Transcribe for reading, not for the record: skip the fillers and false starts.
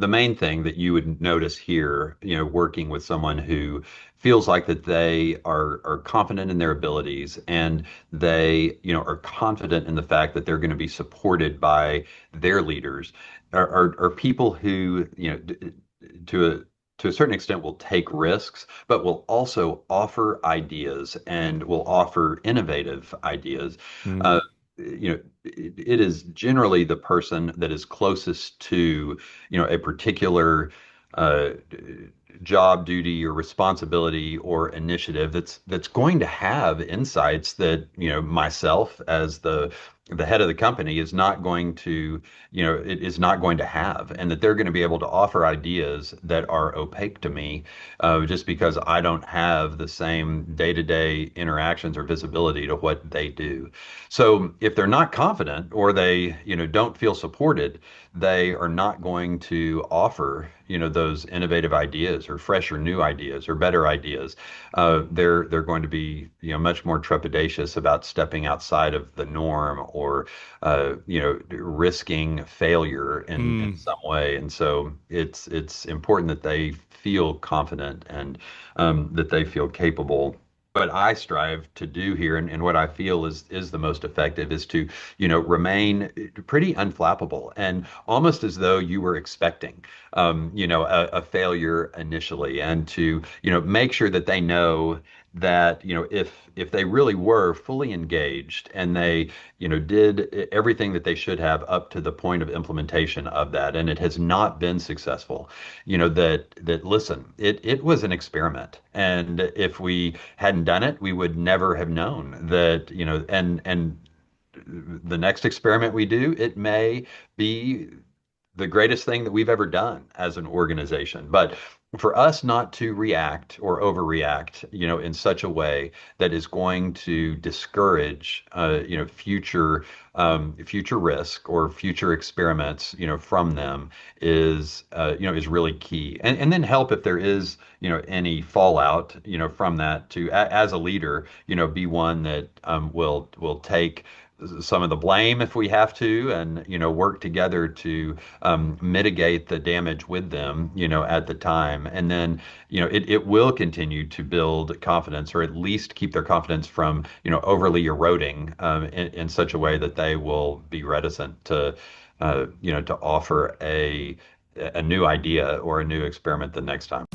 the main thing that you would notice here, working with someone who feels like that they are confident in their abilities and they, are confident in the fact that they're going to be supported by their leaders, are people who, to a to a certain extent will take risks, but will also offer ideas and will offer innovative ideas. Mm. Uh, it is generally the person that is closest to, a particular uh, job duty or responsibility or initiative that's going to have insights that, myself as the head of the company is not going to, it is not going to have, and that they're going to be able to offer ideas that are opaque to me, just because I don't have the same day-to-day interactions or visibility to what they do. So if they're not confident or they, don't feel supported, they are not going to offer, those innovative ideas or fresh or new ideas or better ideas. They're going to be, much more trepidatious about stepping outside of the norm or, risking failure in Mm. some way. And so it's important that they feel confident and that they feel capable. What I strive to do here, and what I feel is the most effective, is to, remain pretty unflappable and almost as though you were expecting, a failure initially, and to, make sure that they know that, if they really were fully engaged and they, did everything that they should have up to the point of implementation of that, and it has not been successful, that listen, it was an experiment, and if we hadn't done it, we would never have known that, and the next experiment we do, it may be the greatest thing that we've ever done as an organization. But for us not to react or overreact, in such a way that is going to discourage, future risk or future experiments, from them is really key. And then help if there is, any fallout, from that to, as a leader, be one that will take some of the blame if we have to, and work together to mitigate the damage with them, at the time. And then, it will continue to build confidence, or at least keep their confidence from, overly eroding, in such a way that they will be reticent to, to offer a new idea or a new experiment the next time.